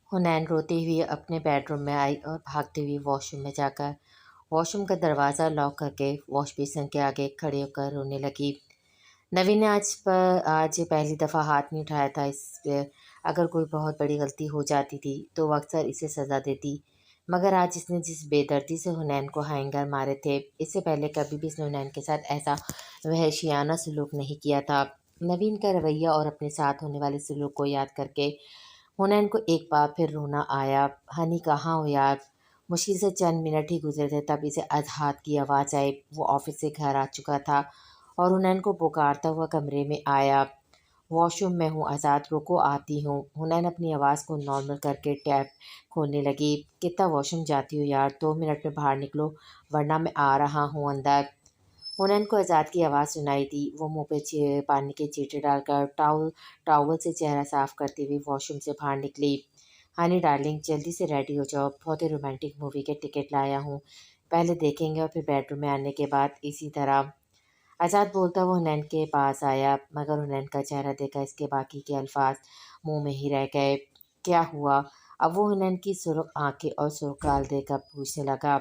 حنین روتی ہوئی اپنے بیڈ روم میں آئی اور بھاگتی ہوئی واش روم میں جا کر واش روم کا دروازہ لاک کر کے واش بیسن کے آگے کھڑے ہو کر رونے لگی۔ نوین نے آج پہلی دفعہ ہاتھ نہیں اٹھایا تھا اس پہ۔ اگر کوئی بہت بڑی غلطی ہو جاتی تھی تو وہ اکثر اسے سزا دیتی، مگر آج اس نے جس بے دردی سے حنین کو ہینگر مارے تھے، اس سے پہلے کبھی بھی اس نے حنین کے ساتھ ایسا وحشیانہ سلوک نہیں کیا تھا۔ نوین کا رویہ اور اپنے ساتھ ہونے والے سلوک کو یاد کر کے حنین کو ایک بار پھر رونا آیا۔ ہنی کہاں ہو یار؟ مشکل سے چند منٹ ہی گزرے تھے تب اسے اظہار کی آواز آئی۔ وہ آفس سے گھر آ چکا تھا اور حنین کو پکارتا ہوا کمرے میں آیا۔ واش روم میں ہوں آزاد، رکو آتی ہوں۔ حنین اپنی آواز کو نارمل کر کے ٹیپ کھولنے لگی۔ کتنا واش روم جاتی ہو یار، 2 منٹ میں باہر نکلو ورنہ میں آ رہا ہوں اندر۔ حنین کو آزاد کی آواز سنائی دی۔ وہ منہ پہ پانی کے چیٹے ڈال کر ٹاول سے چہرہ صاف کرتی ہوئی واش روم سے باہر نکلی۔ ہنی ڈارلنگ جلدی سے ریڈی ہو جاؤ، بہت ہی رومانٹک مووی کے ٹکٹ لایا ہوں، پہلے دیکھیں گے اور پھر بیڈ روم میں آنے کے بعد اسی طرح۔ آزاد بولتا وہ حنین کے پاس آیا، مگر حنین کا چہرہ دیکھا اس کے باقی کے الفاظ منہ میں ہی رہ گئے۔ کیا ہوا؟ اب وہ حنین کی سرخ آنکھیں اور سرخ گال دیکھ کر پوچھنے لگا۔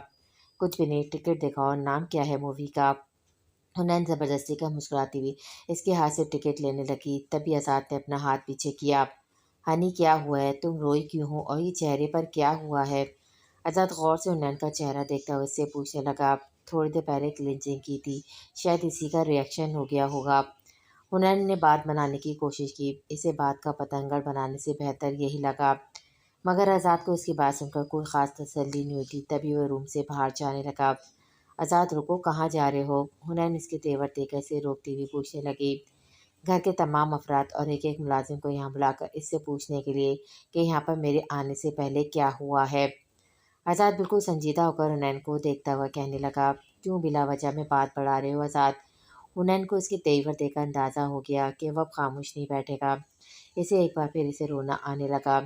کچھ بھی نہیں، ٹکٹ دکھاؤ، نام کیا ہے مووی کا؟ حنین زبردستی کا مسکراتی ہوئی اس کے ہاتھ سے ٹکٹ لینے لگی، تبھی آزاد نے اپنا ہاتھ پیچھے کیا۔ ہنی کیا ہوا ہے؟ تم روئی کیوں ہو اور یہ چہرے پر کیا ہوا ہے؟ آزاد غور سے حنین کا چہرہ دیکھتا ہوا اس سے پوچھنے لگا۔ تھوڑی دیر پہلے کلینزنگ کی تھی، شاید اسی کا ریئیکشن ہو گیا ہوگا۔ حنین نے بات بنانے کی کوشش کی، اسے بات کا پتنگڑ بنانے سے بہتر یہی لگا، مگر آزاد کو اس کی بات سن کر کوئی خاص تسلی نہیں ہوتی۔ تبھی وہ روم سے باہر جانے لگا۔ آزاد رکو، کہاں جا رہے ہو؟ حنین اس کے تیور دیکھ کر اسے روکتی ہوئی پوچھنے لگی، گھر کے تمام افراد اور ایک ایک ملازم کو یہاں بلا کر اس سے پوچھنے کے لیے کہ یہاں پر میرے آنے سے پہلے کیا ہوا ہے۔ آزاد بالکل سنجیدہ ہو کر حنین کو دیکھتا ہوا کہنے لگا، کیوں بلا وجہ میں بات بڑھا رہے ہو آزاد؟ حنین کو اس کے تیور دیکھ کر اندازہ ہو گیا کہ وہ اب خاموش نہیں بیٹھے گا۔ اسے ایک بار پھر اسے رونا آنے لگا۔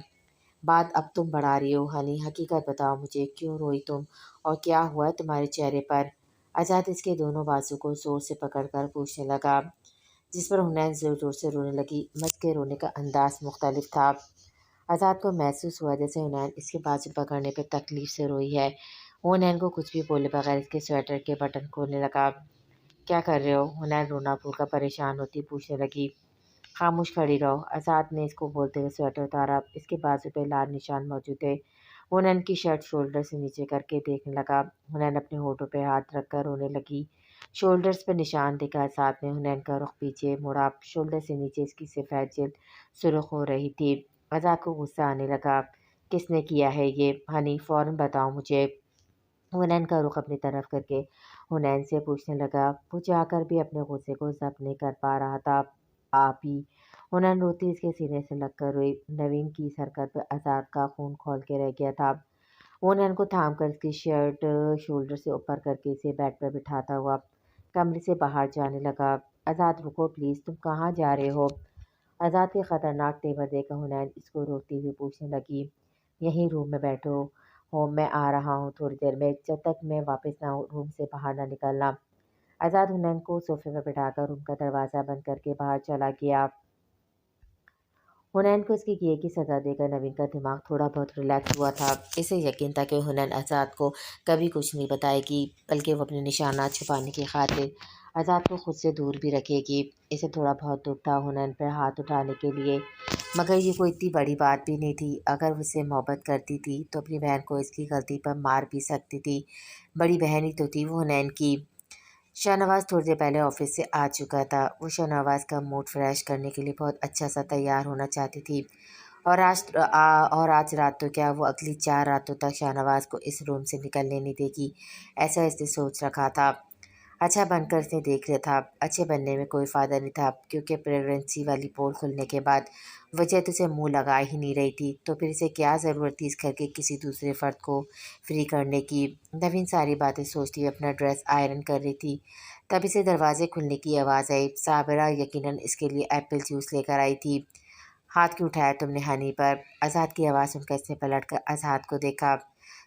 بات اب تم بڑھا رہی ہو ہنی، حقیقت بتاؤ مجھے، کیوں روئی تم اور کیا ہوا ہے تمہارے چہرے پر؟ آزاد اس کے دونوں بازو کو زور سے پکڑ کر پوچھنے لگا، جس پر حنین زور زور سے رونے لگی، مگر کے رونے کا انداز مختلف تھا۔ آزاد کو محسوس ہوا جیسے حنین اس کے بازو پکڑنے پہ تکلیف سے روئی ہے۔ وہ حنین کو کچھ بھی بولے بغیر اس کے سویٹر کے بٹن کھولنے لگا۔ کیا کر رہے ہو؟ حنین رونا بھول کر پریشان ہوتی پوچھنے لگی۔ خاموش کھڑی رہو۔ آزاد نے اس کو بولتے ہوئے سویٹر اتارا، اس کے بازو پہ لال نشان موجود تھے۔ وہ حنین کی شرٹ شولڈر سے نیچے کر کے دیکھنے لگا۔ حنین اپنے ہونٹوں پہ ہاتھ رکھ کر رونے لگی۔ شولڈرز پہ نشان دیکھا آزاد نے حنین کا رخ پیچھے موڑا۔ شولڈر سے نیچے اس کی سفید جلد سرخ ہو رہی تھی۔ آزاد کو غصہ آنے لگا، کس نے کیا ہے یہ؟ ہنی فوراً بتاؤ مجھے۔ حنین کا رخ اپنی طرف کر کے حنین سے پوچھنے لگا۔ وہ چاہ کر بھی اپنے غصے کو ضبط نہیں کر پا رہا تھا۔ آپ ہی۔ حنین روتی اس کے سینے سے لگ کر روئی۔ نوین کی اس حرکت پہ آزاد کا خون کھول کے رہ گیا تھا۔ وہ حنین کو تھام کر اس کی شرٹ شولڈر سے اوپر کر کے اسے بیڈ پر بٹھاتا ہوا کمرے سے باہر جانے لگا۔ آزاد رکو پلیز، تم کہاں جا رہے ہو؟ آزاد کے خطرناک تیور دیکھ کر حنین اس کو روکتی ہوئی پوچھنے لگی، یہیں روم میں بیٹھو ہو، میں آ رہا ہوں تھوڑی دیر میں، جب تک میں واپس نہ آؤں روم سے باہر نہ نکلنا۔ آزاد حنین کو صوفے پر بٹھا کر روم کا دروازہ بند کر کے باہر چلا گیا۔ حنین کو اس کے کیے کی سزا دے کر نوین کا دماغ تھوڑا بہت ریلیکس ہوا تھا۔ اسے یقین تھا کہ حنین آزاد کو کبھی کچھ نہیں بتائے گی، بلکہ وہ اپنے نشانات چھپانے کی خاطر آزاد کو خود سے دور بھی رکھے گی۔ اسے تھوڑا بہت دکھ تھا حنین پر ہاتھ اٹھانے کے لیے، مگر یہ کوئی اتنی بڑی بات بھی نہیں تھی۔ اگر وہ اس سے محبت کرتی تھی تو اپنی بہن کو اس کی غلطی پر مار بھی سکتی تھی، بڑی بہن ہی تو تھی وہ حنین کی۔ شاہنواز تھوڑی دیر پہلے آفس سے آ چکا تھا۔ وہ شاہنواز کا موڈ فریش کرنے کے لیے بہت اچھا سا تیار ہونا چاہتی تھی، اور آج رات تو کیا، وہ اگلی 4 راتوں تک شاہنواز کو اس روم سے نکلنے نہیں دے گی، ایسا اس نے سوچ رکھا تھا۔ اچھا بن کر اس نے دیکھ لیا تھا، اچھے بننے میں کوئی فائدہ نہیں تھا، کیونکہ پریگننسی والی پول کھلنے کے بعد وجہ تو اسے منہ لگا ہی نہیں رہی تھی، تو پھر اسے کیا ضرورت تھی اس گھر کے کسی دوسرے فرد کو فری کرنے کی۔ نوین ساری باتیں سوچتی ہوئی اپنا ڈریس آئرن کر رہی تھی، تب اسے دروازے کھلنے کی آواز آئی۔ صابرہ یقیناً اس کے لیے ایپل جوس لے کر آئی تھی۔ ہاتھ کیوں اٹھایا تم نے ہنی پر؟ آزاد کی آواز سن کر اس نے پلٹ کر آزاد کو دیکھا،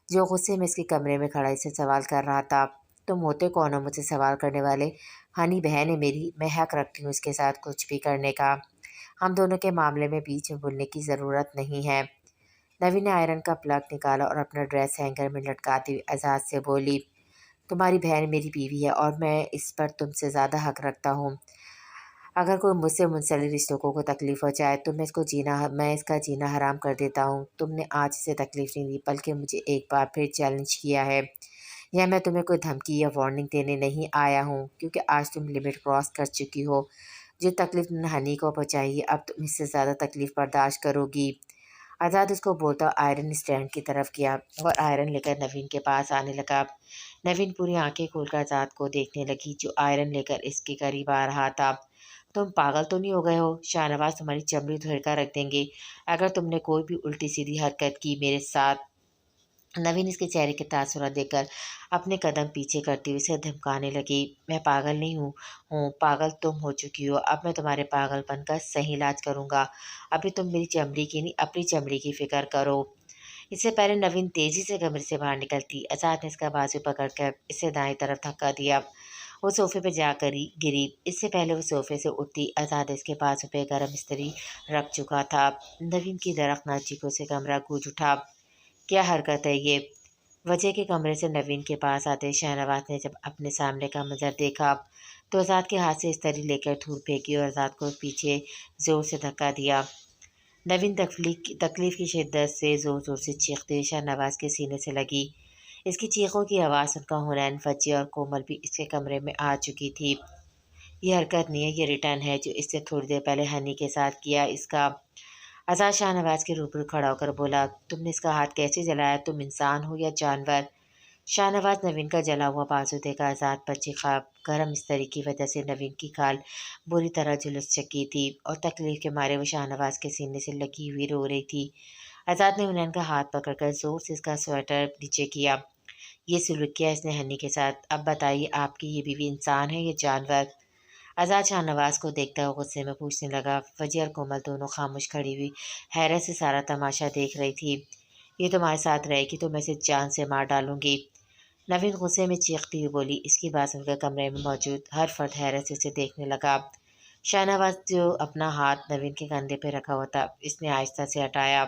جو غصے میں اس کے کمرے میں کھڑا اسے سوال کر رہا تھا۔ تم ہوتے کون ہو مجھ سے سوال کرنے والے؟ ہنی بہن ہے میری، میں حق رکھتی ہوں اس کے ساتھ کچھ بھی کرنے کا، ہم دونوں کے معاملے میں بیچ میں بولنے کی ضرورت نہیں ہے۔ نوین نے آئرن کا پلگ نکالا اور اپنا ڈریس ہینگر میں لٹکاتے ہوئے آزاد سے بولی، تمہاری بہن میری بیوی ہے اور میں اس پر تم سے زیادہ حق رکھتا ہوں۔ اگر کوئی مجھ سے منسلک رشتوں کو تکلیف ہو جائے تو میں اس کا جینا حرام کر دیتا ہوں۔ تم نے آج اسے تکلیف نہیں دی بلکہ مجھے ایک بار پھر چیلنج کیا ہے۔ یا میں تمہیں کوئی دھمکی یا وارننگ دینے نہیں آیا ہوں، کیونکہ آج تم لمٹ کراس کر چکی ہو۔ جو تکلیف تم نے ہنی کو پہنچائی ہے اب تم اس سے زیادہ تکلیف برداشت کرو گی۔ آزاد اس کو بولتا آئرن اسٹینڈ کی طرف گیا اور آئرن لے کر نوین کے پاس آنے لگا۔ نوین پوری آنکھیں کھول کر آزاد کو دیکھنے لگی جو آئرن لے کر اس کے قریب آ رہا تھا۔ تم پاگل تو نہیں ہو گئے ہو؟ شاہ نواز تمہاری چمڑی دھوڑ کر رکھ دیں گے اگر تم نے کوئی بھی الٹی سیدھی حرکت کی میرے ساتھ۔ نوین اس کے چہرے کے تاثرات دیکھ کر اپنے قدم پیچھے کرتے ہوئے اسے دھمکانے لگی، میں پاگل نہیں ہوں پاگل تم ہو چکی ہو۔ اب میں تمہارے پاگل پن کا صحیح علاج کروں گا۔ ابھی تم میری چمڑی کی نہیں اپنی چمڑی کی فکر کرو۔ اس سے پہلے نوین تیزی سے کمرے سے باہر نکلتی آزاد نے اس کا بازو پکڑ کر اسے دائیں طرف دھکا دیا۔ وہ صوفے پہ جا کر گری۔ اس سے پہلے وہ صوفے سے اٹھتی آزاد اس کے بازو پہ گرم استری رکھ چکا تھا۔ نوین کی درخناک چیخوں سے کمرہ گونج اٹھا۔ کیا حرکت ہے یہ؟ وجہ کے کمرے سے نوین کے پاس آتے شاہ نواز نے جب اپنے سامنے کا منظر دیکھا تو آزاد کے ہاتھ سے استری لے کر دھول پھینکی اور آزاد کو پیچھے زور سے دھکا دیا۔ نوین تکلیف کی شدت سے زور زور سے چیختے ہوئے شاہ نواز کے سینے سے لگی۔ اس کی چیخوں کی آواز سن کر حنین، فجی اور کومل بھی اس کے کمرے میں آ چکی تھی۔ یہ حرکت نہیں ہے، یہ ریٹرن ہے جو اس نے تھوڑی دیر پہلے ہنی کے ساتھ کیا اس کا۔ آزاد شاہ نواز کے روبرو کھڑا ہو کر بولا، تم نے اس کا ہاتھ کیسے جلایا؟ تم انسان ہو یا جانور؟ شاہ نواز نوین کا جلا ہوا بازو دیکھا آزاد پر چیخا۔ گرم استری کی وجہ سے نوین کی کھال بری طرح جھلس چکی تھی اور تکلیف کے مارے وہ شاہ نواز کے سینے سے لگی ہوئی رو رہی تھی۔ آزاد نے حنین کا ہاتھ پکڑ کر زور سے اس کا سویٹر نیچے کیا۔ یہ سلوک کیا اس نے ہنی کے ساتھ؟ اب بتائیے آپ کی یہ بیوی انسان ہے یا جانور؟ آزاد شاہ نواز کو دیکھتا ہوا غصے میں پوچھنے لگا۔ فجی اور کومل دونوں خاموش کھڑی ہوئی حیرت سے سارا تماشا دیکھ رہی تھی۔ یہ تمہارے ساتھ رہے گی تو میں اسے جان سے مار ڈالوں گی، نوین غصے میں چیختی ہوئی بولی۔ اس کی بات سن کر کمرے میں موجود ہر فرد حیرت سے اسے دیکھنے لگا۔ شاہ نواز جو اپنا ہاتھ نوین کے کندھے پہ رکھا ہوا تھا اس نے آہستہ سے ہٹایا۔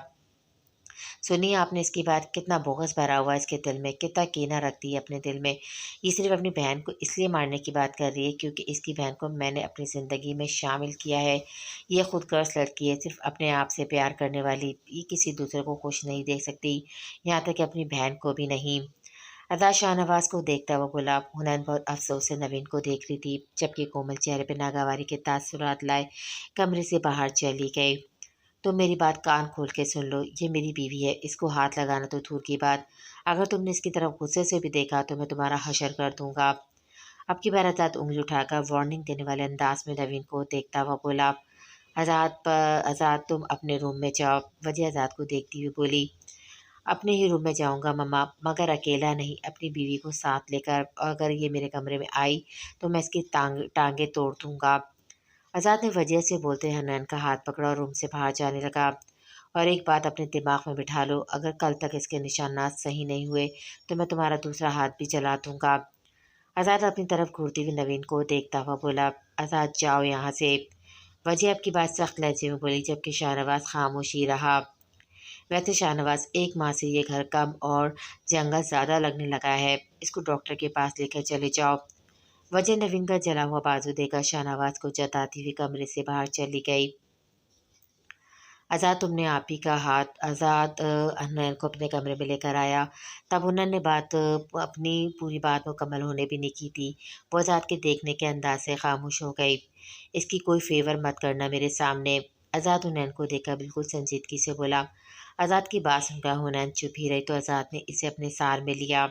سنیے آپ نے اس کی بات، کتنا بغض بھرا ہوا اس کے دل میں، کتنا کینہ رکھتی ہے اپنے دل میں۔ یہ صرف اپنی بہن کو اس لیے مارنے کی بات کر رہی ہے کیونکہ اس کی بہن کو میں نے اپنی زندگی میں شامل کیا ہے۔ یہ خود غرض لڑکی ہے، صرف اپنے آپ سے پیار کرنے والی۔ یہ کسی دوسرے کو خوش نہیں دیکھ سکتی، یہاں تک کہ اپنی بہن کو بھی نہیں۔ آزاد شاہ نواز کو دیکھتا ہوا بولا۔ حنین بہت افسوس سے نوین کو دیکھ رہی تھی جبکہ کومل چہرے پہ ناگواری کے تاثرات لائے کمرے سے باہر چلی گئی۔ تم میری بات کان کھول کے سن لو، یہ میری بیوی ہے، اس کو ہاتھ لگانا تو دور کی بات، اگر تم نے اس کی طرف غصے سے بھی دیکھا تو میں تمہارا حشر کر دوں گا۔ اب کی بار آزاد انگلی اٹھا کر وارننگ دینے والے انداز میں نوین کو دیکھتا ہوا بولا، آزاد تم اپنے روم میں جاؤ۔ وجہ آزاد کو دیکھتی ہوئی بولی، اپنے ہی روم میں جاؤں گا مما، مگر اکیلا نہیں، اپنی بیوی کو ساتھ لے کر، اور اگر یہ میرے کمرے میں آئی تو میں اس کی ٹانگیں توڑ دوں گا۔ آزاد نے وجہ سے بولتے حنین کا ہاتھ پکڑا اور روم سے باہر جانے لگا۔ اور ایک بات اپنے دماغ میں بٹھا لو، اگر کل تک اس کے نشانات صحیح نہیں ہوئے تو میں تمہارا دوسرا ہاتھ بھی جلا دوں گا۔ آزاد اپنی طرف گھورتی ہوئی نوین کو دیکھتا ہوا بولا، آزاد جاؤ یہاں سے۔ وجہ اب کی بات سخت لہجے میں بولی جبکہ شاہ نواز خاموش ہی رہا۔ ویسے شاہ نواز، ایک ماہ سے یہ گھر کم اور جنگل زیادہ لگنے لگا ہے، اس کو ڈاکٹر کے پاس لے کر چلے جاؤ۔ وجہ نوین کا جلا ہوا بازو دے کر شاہ نواز کو جتاتی ہوئی کمرے سے باہر چلی گئی۔ آزاد تم نے آپ ہی کا ہاتھ، آزاد حنین کو اپنے کمرے میں لے کر آیا۔ تب حنین نے اپنی پوری بات مکمل ہونے بھی نہیں کی تھی، وہ آزاد کے دیکھنے کے انداز سے خاموش ہو گئی۔ اس کی کوئی فیور مت کرنا میرے سامنے، آزاد حنین کو دیکھ کر بالکل سنجیدگی سے بولا۔ آزاد کی بات سن کر حنین چپ ہی رہی تو آزاد نے اسے اپنے سار میں لیا۔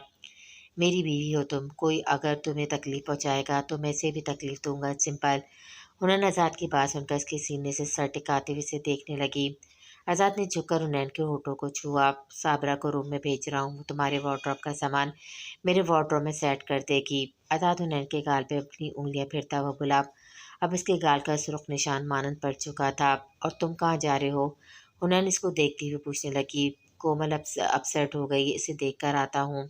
میری بیوی ہو تم، کوئی اگر تمہیں تکلیف پہنچائے گا تو میں اسے بھی تکلیف دوں گا، سمپل۔ حنین آزاد کی بات سن کر اس کے سینے سے سر ٹکاتے ہوئے اسے دیکھنے لگی۔ آزاد نے جھک کر حنین کے ہونٹوں کو چھوا۔ صابرہ کو روم میں بھیج رہا ہوں، وہ تمہارے وارڈروب کا سامان میرے وارڈروب میں سیٹ کر دے گی۔ آزاد حنین کے گال پہ اپنی انگلیاں پھرتا ہوا بولا۔ اب اس کے گال کا سرخ نشان مانند پڑ چکا تھا۔ اور تم کہاں جا رہے ہو؟ حنین اس کو دیکھتی ہوئے پوچھنے لگی۔ کومل اپسیٹ ہو گئی، اسے دیکھ کر آتا ہوں،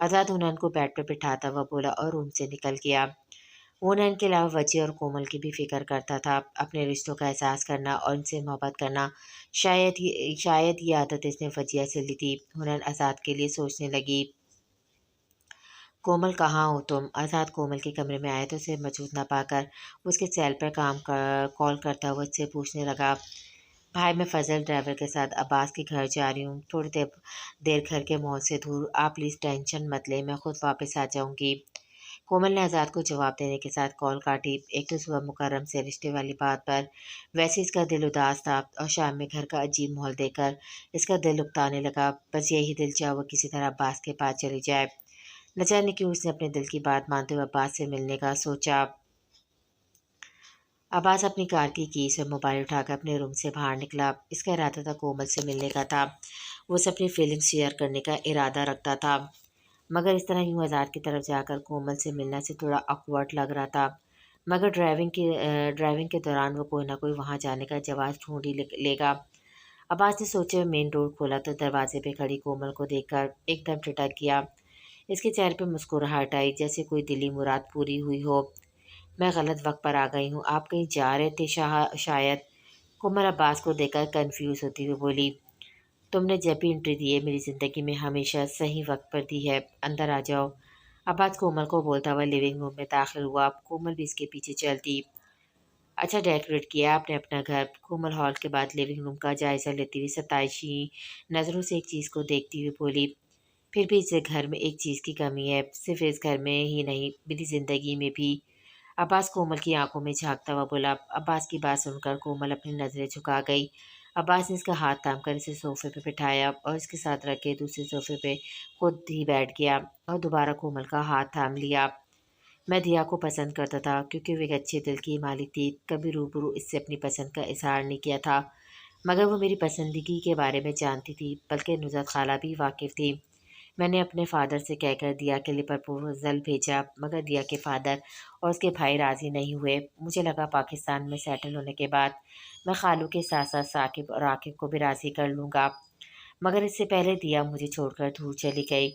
آزاد حنین کو بیڈ پہ بٹھاتا ہوا بولا اور روم سے نکل گیا۔ وہ نین کے علاوہ وجہ اور کومل کی بھی فکر کرتا تھا۔ اپنے رشتوں کا احساس کرنا اور ان سے محبت کرنا، شاید یہ عادت اس نے وجیہ سے لی تھی۔ ہنن آزاد کے لیے سوچنے لگی، کومل کہاں ہو تم؟ آزاد کومل کے کمرے میں آیا تو اسے موجود نہ پا کر اس کے سیل پر کال کرتا ہوا اس سے پوچھنے لگا، بھائی میں فضل ڈرائیور کے ساتھ عباس کے گھر جا رہی ہوں، تھوڑی دیر گھر کے ماحول سے دور، آپ پلیز ٹینشن مت لیں، میں خود واپس آ جاؤں گی۔ کومل نے آزاد کو جواب دینے کے ساتھ کال کاٹی۔ ایک تو صبح مکرم سے رشتے والی بات پر ویسے اس کا دل اداس تھا، اور شام میں گھر کا عجیب ماحول دیکھ کر اس کا دل اکتانے لگا۔ بس یہی دل چاہا وہ کسی طرح عباس کے پاس چلی جائے۔ نہ جانے کیوں اس نے اپنے دل کی بات مانتے ہوئے عباس سے ملنے کا سوچا۔ عباس اپنی کار کی کیس اور موبائل اٹھا کر اپنے روم سے باہر نکلا۔ اس کا ارادہ تھا کومل سے ملنے کا تھا، وہ اسے اپنی فیلنگز شیئر کرنے کا ارادہ رکھتا تھا، مگر اس طرح یوں آزاد کی طرف جا کر کومل سے ملنا سے تھوڑا آکورڈ لگ رہا تھا۔ مگر ڈرائیونگ کے دوران وہ کوئی نہ کوئی وہاں جانے کا جواز ڈھونڈ ہی لے گا۔ عباس نے سوچے مین ڈور کھولا تو دروازے پہ کھڑی کومل کو دیکھ کر ایک دم ٹھٹک گیا۔ اس کے چہرے پہ مسکراہٹ آئی، جیسے کوئی دلی مراد پوری ہوئی ہو۔ میں غلط وقت پر آ گئی ہوں، آپ کہیں جا رہے تھے شاید؟ کومل عباس کو دیکھ کر کنفیوز ہوتی ہوئی بولی، تم نے جب بھی انٹری دی ہے میری زندگی میں ہمیشہ صحیح وقت پر دی ہے، اندر آ جاؤ۔ عباس کومل کو بولتا ہوا لیونگ روم میں داخل ہوا، کومل بھی اس کے پیچھے چلتی۔ اچھا ڈیکوریٹ کیا آپ نے اپنا گھر؟ کومل ہال کے بعد لیونگ روم کا جائزہ لیتی ہوئی ستائشی نظروں سے ایک چیز کو دیکھتی ہوئی بولی، پھر بھی اس گھر میں ایک چیز کی کمی ہے، صرف اس گھر میں ہی نہیں میری زندگی میں بھی۔ عباس کومل کی آنکھوں میں جھانکتا ہوا بولا۔ عباس کی بات سن کر کومل اپنی نظریں جھکا گئی۔ عباس نے اس کا ہاتھ تھام کر اسے صوفے پہ بٹھایا اور اس کے ساتھ رکھے دوسرے صوفے پہ خود ہی بیٹھ گیا اور دوبارہ کومل کا ہاتھ تھام لیا۔ میں دیا کو پسند کرتا تھا کیونکہ وہ ایک اچھے دل کی مالک تھی، کبھی روبرو اس سے اپنی پسند کا اظہار نہیں کیا تھا، مگر وہ میری پسندیدگی کے بارے میں جانتی تھی، بلکہ نصرت خالہ بھی واقف تھی۔ میں نے اپنے فادر سے کہہ کر دیا کے لیے پرپوزل بھیجا، مگر دیا کے فادر اور اس کے بھائی راضی نہیں ہوئے۔ مجھے لگا پاکستان میں سیٹل ہونے کے بعد میں خالو کے ساتھ ساتھ ثاقب اور عاقب کو بھی راضی کر لوں گا، مگر اس سے پہلے دیا مجھے چھوڑ کر دور چلی گئی۔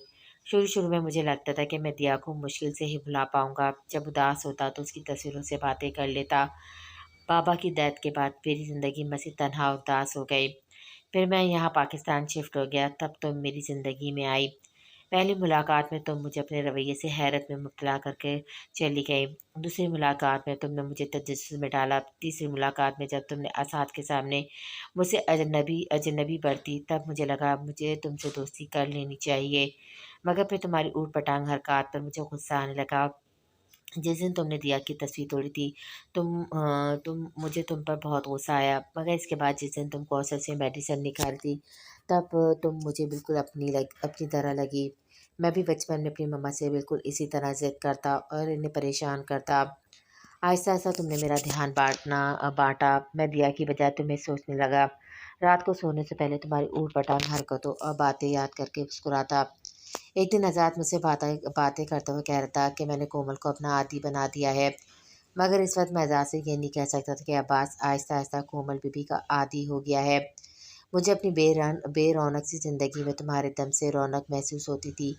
شروع میں مجھے لگتا تھا کہ میں دیا کو مشکل سے ہی بھلا پاؤں گا، جب اداس ہوتا تو اس کی تصویروں سے باتیں کر لیتا۔ بابا کی ڈیتھ کے بعد میری زندگی مزید تنہا اور اداس ہو گئی۔ پھر میں یہاں پاکستان شفٹ ہو گیا، تب تم میری زندگی میں آئی۔ پہلی ملاقات میں تم مجھے اپنے رویے سے حیرت میں مبتلا کر کے چلی گئی، دوسری ملاقات میں تم نے مجھے تجسس میں ڈالا، تیسری ملاقات میں جب تم نے اسعد کے سامنے مجھ سے اجنبی برتی، تب مجھے لگا مجھے تم سے دوستی کر لینی چاہیے، مگر پھر تمہاری اوٹ پٹانگ حرکات پر مجھے غصہ آنے لگا۔ جس دن تم نے دیا کی تصویر توڑی تھی مجھے تم پر بہت غصہ آیا، مگر اس کے بعد جس دن تم کوثر سے میڈیسن نکالتی تب تم مجھے بالکل اپنی طرح لگی۔ میں بھی بچپن میں اپنی مما سے بالکل اسی طرح ضد کرتا اور انہیں پریشان کرتا۔ آہستہ آہستہ تم نے میرا دھیان بانٹا، میں دیا کی بجائے تمہیں سوچنے لگا، رات کو سونے سے پہلے تمہاری اوٹ پٹانگ حرکتوں اور باتیں یاد کر کے مسکراتا۔ ایک دن آزاد مجھ سے باتیں کرتے ہوئے کہہ رہا تھا کہ میں نے کومل کو اپنا عادی بنا دیا ہے، مگر اس وقت میں آزاد سے یہ نہیں کہہ سکتا تھا کہ عباس آہستہ آہستہ کومل بی کا عادی ہو گیا ہے۔ مجھے اپنی بے رونق سی زندگی میں تمہارے دم سے رونق محسوس ہوتی تھی۔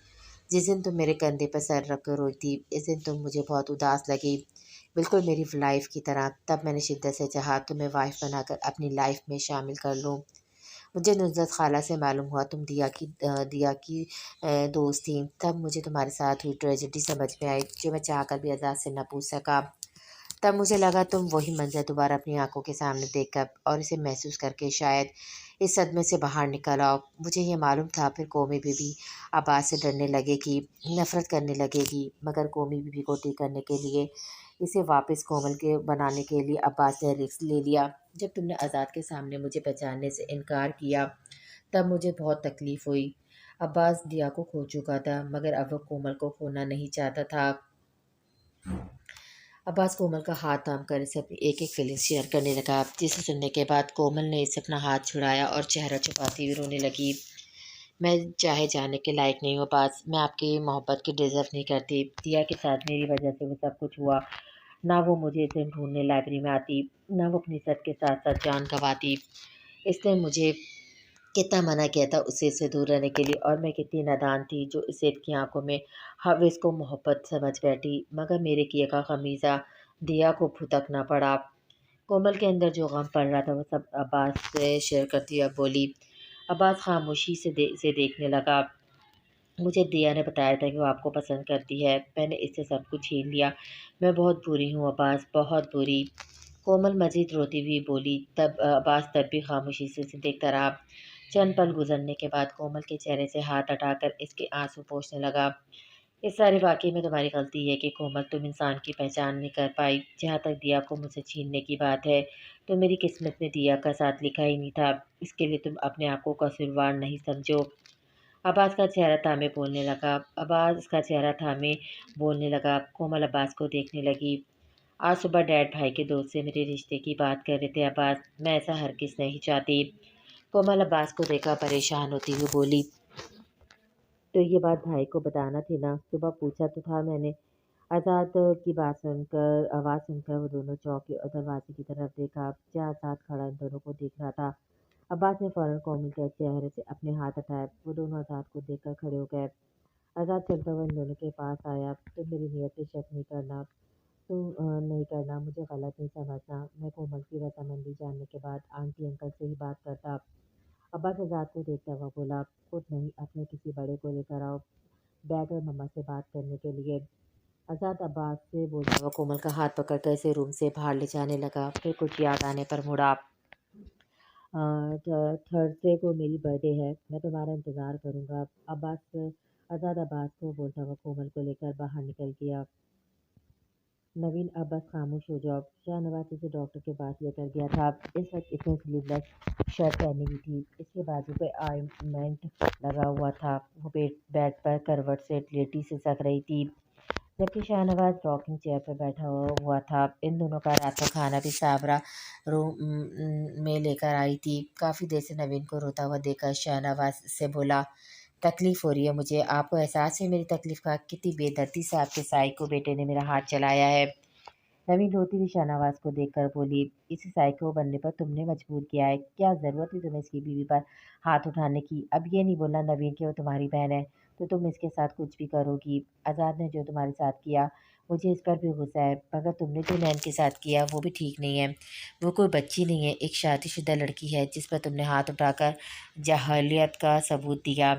جس دن تم میرے کندھے پر سر رکھ کر روئی تھی، اس دن تم مجھے بہت اداس لگی، بالکل میری لائف کی طرح۔ تب میں نے شدت سے چاہا تمہیں وائف بنا کر اپنی لائف میں شامل کر لوں۔ مجھے نصرت خالہ سے معلوم ہوا تم دیا کی دوست تھیں، تب مجھے تمہارے ساتھ ہوئی ٹریجڈی سمجھ میں آئی جو میں چاہ کر بھی آزاد سے نہ پوچھ سکا۔ تب مجھے لگا تم وہی منظر دوبارہ اپنی آنکھوں کے سامنے دیکھ کر اور اسے محسوس کر کے شاید اس صدمے سے باہر نکل آؤ۔ مجھے یہ معلوم تھا پھر قومی بیوی عباس سے ڈرنے لگے گی، نفرت کرنے لگے گی، مگر قومی بیوی کو ٹھیک کرنے کے لیے، اسے واپس کومل کے بنانے کے لیے عباس نے رسک لے لیا۔ جب تم نے آزاد کے سامنے مجھے پہچاننے سے انکار کیا تب مجھے بہت تکلیف ہوئی۔ عباس دیا کو کھو چکا تھا، مگر اب وہ کومل کو کھونا نہیں چاہتا تھا۔ عباس کومل کا ہاتھ تھام کر اسے اپنی ایک ایک فیلنگ شیئر کرنے لگا، جسے سننے کے بعد کومل نے اسے اپنا ہاتھ چھڑایا اور چہرہ چھپاتی ہوئی رونے لگی۔ میں چاہے جانے کے لائق نہیں ہوں عباس، میں آپ کی محبت کی ڈیزرو نہیں کرتی، دیا کے ساتھ میری وجہ سے وہ سب کچھ ہوا، نہ وہ مجھے اس دن ڈھونڈنے لائبریری میں آتی، نہ وہ اپنی عزت کے ساتھ ساتھ جان گنواتی۔ اس نے مجھے کتنا منع کیا تھا اسے اس سے دور رہنے کے لیے، اور میں کتنی نادان تھی جو اسے کی آنکھوں میں حوث کو محبت سمجھ بیٹھی، مگر میرے کیے کا خمیزہ دیا کو پھتک نہ پڑا۔ کومل کے اندر جو غم پڑ رہا تھا وہ سب عباس سے شیئر کرتی اب بولی۔ عباس خاموشی سے اسے دیکھنے لگا۔ مجھے دیا نے بتایا تھا کہ وہ آپ کو پسند کرتی ہے، میں نے اس سے سب کچھ چھین لیا، میں بہت بری ہوں عباس، بہت بری۔ کومل مزید روتی ہوئی بولی۔ تب عباس تب بھی خاموشی سے اسے دیکھتا رہا۔ چند پل گزرنے کے بعد کومل کے چہرے سے ہاتھ ہٹا کر اس کے آنسو پوچھنے لگا۔ اس سارے واقعے میں تمہاری غلطی ہے کہ کومل تم انسان کی پہچان نہیں کر پائی۔ جہاں تک دیا کو مجھ سے چھیننے کی بات ہے تو میری قسمت میں دیا کا ساتھ لکھا ہی نہیں تھا، اس کے لیے تم اپنے آپ کو قصوروار نہیں سمجھو۔ عباس کا چہرہ تھامے بولنے لگا۔ کومل عباس کو دیکھنے لگی۔ آج صبح ڈیڈ بھائی کے دوست سے میرے رشتے کی بات کر رہے تھے عباس، میں ایسا ہرگز نہیں چاہتی۔ کومل عباس کو دیکھا پریشان ہوتی ہوئی بولی۔ تو یہ بات بھائی کو بتانا تھی نا، صبح پوچھا تو تھا میں نے۔ آزاد کی آواز سن کر وہ دونوں چوکے اور دروازے کی طرف دیکھا جہاں آزاد کھڑا ان دونوں کو دیکھ رہا تھا۔ عباس نے فوراً کومل کے چہرے سے اپنے ہاتھ ہٹائے، وہ دونوں آزاد کو دیکھ کر کھڑے ہو گئے۔ آزاد چلتا ہوا ان دونوں کے پاس آیا۔ تم میری نیت پہ شک نہیں کرنا، مجھے غلط نہیں سمجھنا، میں کومل کی رضامندی جاننے کے بعد آنٹی انکل سے ہی بات کرتا۔ عباس آزاد کو دیکھتا ہوا بولا۔ خود نہیں، اپنے کسی بڑے کو لے کر آؤ ڈیڈ اور مما سے بات کرنے کے لیے۔ آزاد عباس سے بولتا ہوا کومل کا ہاتھ پکڑ کر اسے روم سے باہر لے جانے لگا، پھر کچھ یاد آنے پر مڑا۔ تھرسڈے کو میری برتھ ڈے ہے، میں تمہارا انتظار کروں گا۔ آزاد عباس کو بولتا ہوا کومل کو لے کر باہر نکل گیا۔ نوین اب بس خاموش ہو جاؤ۔ شاہ نواز اسے ڈاکٹر کے پاس لے کر گیا تھا۔ اس وقت اس نے سلیو لیس شرٹ پہنی ہوئی تھی، اس کے بازو پہ آئنمنٹ لگا ہوا تھا، وہ بیڈ پر کروٹ سے لیٹی سسک رہی تھی جبکہ شاہ نواز راکنگ چیئر پر بیٹھا ہوا تھا۔ ان دونوں کا رات کا کھانا بھی صابرہ روم میں لے کر آئی تھی۔ کافی دیر سے نوین کو روتا ہوا دیکھ کر شاہ نواز سے بولا، تکلیف ہو رہی ہے مجھے، آپ کو احساس ہے میری تکلیف کا؟ کتنی بے دردی سے آپ کے سائیکو بیٹے نے میرا ہاتھ چلایا ہے۔ نوین روتی ہوئی شاہ نواز کو دیکھ کر بولی، اسے سائیکو بننے پر تم نے مجبور کیا ہے، کیا ضرورت تھی تمہیں اس کی بیوی پر ہاتھ اٹھانے کی؟ اب یہ نہیں بولنا نوین کہ وہ تمہاری بہن ہے تو تم اس کے ساتھ کچھ بھی کرو گی۔ آزاد نے جو تمہارے ساتھ کیا مجھے اس پر بھی غصہ ہے، مگر تم نے جو نین کے ساتھ کیا وہ بھی ٹھیک نہیں ہے۔ وہ کوئی بچی نہیں ہے، ایک شادی شدہ لڑکی ہے جس پر تم نے ہاتھ اٹھا کر جاہلیت کا ثبوت دیا۔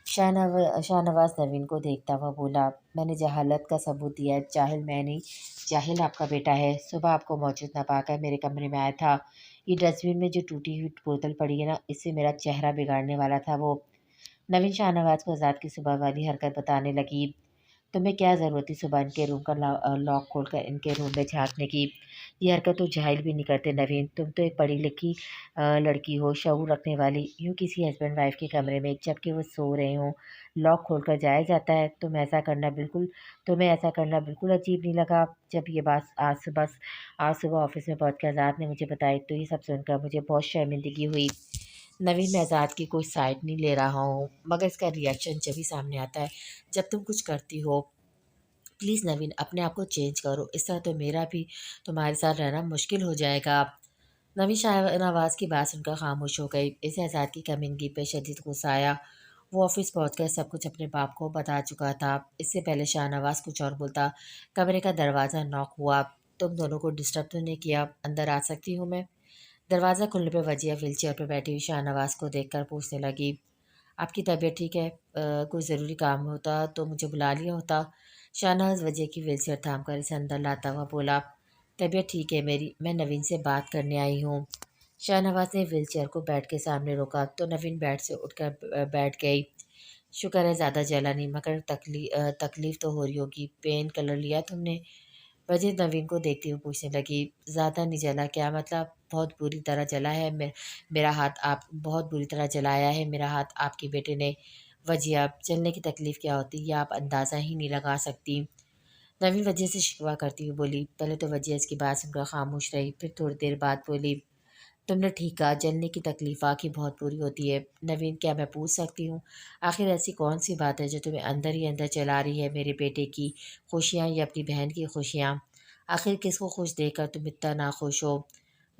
شاہ نواز نوین کو دیکھتا ہوا بولا، میں نے جہالت کا ثبوت دیا ہے؟ جاہل میں نہیں، جاہل آپ کا بیٹا ہے۔ صبح آپ کو موجود نہ پا کر میرے کمرے میں آیا تھا، یہ ڈسٹ بن میں جو ٹوٹی ہوئی بوتل پڑی ہے نا، اس سے میرا چہرہ بگاڑنے والا تھا وہ۔ نوین شاہ نواز کو آزاد کی صبح والی حرکت بتانے لگی۔ تمہیں کیا ضرورت تھی صبح ان کے روم کا لاک کھول کر ان کے روم میں جھانکنے کی؟ یہ حرکت تو جاہل بھی نہیں کرتے نوین، تم تو ایک پڑھی لکھی لڑکی ہو، شعور رکھنے والی، یوں کسی ہسبینڈ وائف کے کمرے میں جبکہ وہ سو رہے ہوں لاک کھول کر جایا جاتا ہے؟ تمہیں ایسا کرنا بالکل عجیب نہیں لگا؟ جب یہ بات آج صبح آفس میں پہنچ کر آزاد نے مجھے بتائی تو یہ سب سن کر مجھے بہت شرمندگی ہوئی۔ نوین، میں آزاد کی کوئی سائڈ نہیں لے رہا ہوں، مگر اس کا ریئیکشن جبھی سامنے آتا ہے جب تم کچھ کرتی ہو۔ پلیز نوین، اپنے آپ کو چینج کرو، اس طرح تو میرا بھی تمہارے ساتھ رہنا مشکل ہو جائے گا۔ نوین شاہ نواز کی بات سن کر خاموش ہو گئی۔ اسے آزاد کی کمینگی پہ شدید غصہ آیا۔ وہ آفس پہنچ کر سب کچھ اپنے باپ کو بتا چکا تھا۔ اس سے پہلے شاہ نواز کچھ اور بولتا، کمرے کا دروازہ ناک ہوا۔ تم دونوں کو ڈسٹرب تو نہیں کیا؟ اندر آ سکتی ہوں میں؟ دروازہ کھلنے پہ وجیہہ ویل چیئر پہ بیٹھی ہوئی شاہ نواز کو دیکھ کر پوچھنے لگی، آپ کی طبیعت ٹھیک ہے؟ کوئی ضروری کام ہوتا تو مجھے بلا لیا ہوتا۔ شاہ نواز وجیہہ کی ویل چیئر تھام کر اسے اندر لاتا ہوا بولا، طبیعت ٹھیک ہے میری، میں نوین سے بات کرنے آئی ہوں۔ شاہ نواز نے ویل چیئر کو بیڈ کے سامنے روکا تو نوین بیڈ سے اٹھ کر بیٹھ گئی۔ شکر ہے زیادہ جلا نہیں، مگر تکلیف تو ہو رہی ہوگی، پین کلر لیا تم نے؟ وجیہہ نوین کو دیکھتی ہوئی پوچھنے لگی، زیادہ نہیں جلا؟ کیا مطلب؟ بہت بری طرح جلا ہے میرا ہاتھ، بہت بری طرح جلایا ہے میرا ہاتھ آپ کے بیٹے نے۔ وجیہہ، جلنے کی تکلیف کیا ہوتی ہے یہ آپ اندازہ ہی نہیں لگا سکتی۔ نوین وجیہہ سے شکوہ کرتی ہوئی بولی۔ پہلے تو وجیہہ اس کی بات سن کر خاموش رہی، پھر تھوڑی دیر بعد بولی، تم نے ٹھیک کہا، جلنے کی تکلیف واقعی بہت بری ہوتی ہے۔ نوین، کیا میں پوچھ سکتی ہوں آخر ایسی کون سی بات ہے جو تمہیں اندر ہی اندر جلا رہی ہے؟ میرے بیٹے کی خوشیاں یا اپنی بہن کی خوشیاں؟ آخر کس کو خوش دیکھ کر تم اتنا ناخوش ہو؟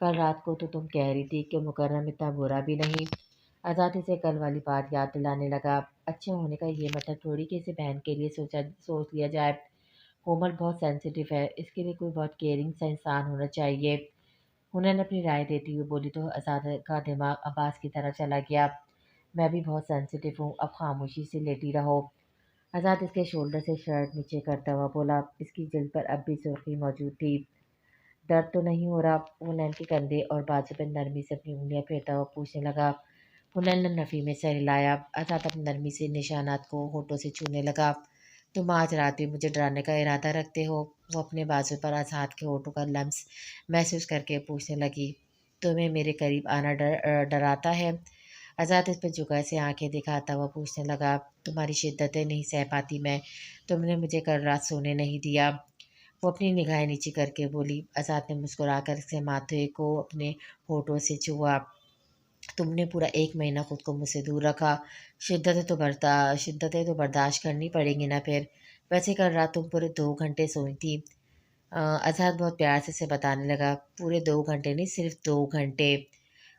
کل رات کو تو تم کہہ رہی تھی کہ مکرم اتنا برا بھی نہیں۔ آزاد اسے کل والی بات یاد دلانے لگا۔ اچھے ہونے کا یہ مطلب تھوڑی کہ اسے بہن کے لیے سوچ لیا جائے۔ کومل بہت سینسیٹیو ہے، اس کے لیے کوئی بہت کیئرنگ سا انسان ہونا چاہیے۔ ہنر نے اپنی رائے دیتی ہوئی بولی تو آزاد کا دماغ عباس کی طرح چلا گیا۔ میں بھی بہت سینسیٹیو ہوں، اب خاموشی سے لیٹی رہو۔ آزاد اس کے شولڈر سے شرٹ نیچے کرتا ہوا بولا۔ اس کی جلد پر اب بھی سرخی موجود تھی۔ درد تو نہیں ہو رہا؟ ہنین کے کندھے اور بازو پہ نرمی سے اپنی انگلیاں پھیرتا ہوا پوچھنے لگا۔ ہنین نے نفی میں سر ہلایا۔ آزاد اپنی نرمی سے نشانات کو ہونٹوں سے چھونے لگا۔ تم آج رات بھی مجھے ڈرانے کا ارادہ رکھتے ہو؟ وہ اپنے بازو پر آزاد کے ہونٹوں کا لمس محسوس کر کے پوچھنے لگی۔ تمہیں میرے قریب آنا ڈراتا ہے؟ آزاد اس پہ جھکا سے آنکھیں دکھاتا ہوا پوچھنے لگا۔ تمہاری شدتیں نہیں سہ پاتی میں، تم نے مجھے کل رات سونے نہیں دیا۔ وہ اپنی نگاہیں نیچی کر کے بولی۔ آزاد نے مسکرا کر اس کے ماتھے کو اپنے ہونٹوں سے چھوا۔ تم نے پورا 1 مہینہ خود کو مجھ سے دور رکھا، شدتیں تو برداشت کرنی پڑیں گی نا پھر۔ ویسے کل رات تم پورے 2 گھنٹے سوئی تھی۔ آزاد بہت پیار سے اسے بتانے لگا۔ پورے 2 گھنٹے نہیں، صرف 2 گھنٹے۔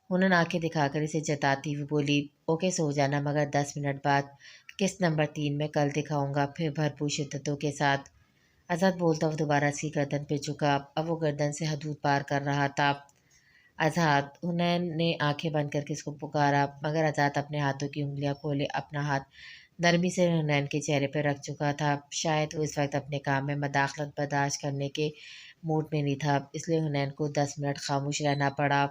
انہوں نے آنکھیں دکھا کر اسے جتاتی ہوئی بولی۔ اوکے سو جانا، مگر 10 منٹ بعد۔ قسط نمبر 3 میں کل دکھاؤں گا، پھر بھرپور شدتوں کے ساتھ۔ آزاد بولتا ہوا دوبارہ اس کی گردن پہ جھکا۔ اب وہ گردن سے حدود پار کر رہا تھا۔ آزاد! حنین نے آنکھیں بند کر کے اس کو پکارا، مگر آزاد اپنے ہاتھوں کی انگلیاں کھولے اپنا ہاتھ نرمی سے حنین کے چہرے پہ رکھ چکا تھا۔ شاید وہ اس وقت اپنے کام میں مداخلت برداشت کرنے کے موڈ میں نہیں تھا، اس لیے حنین کو 10 منٹ خاموش رہنا پڑا۔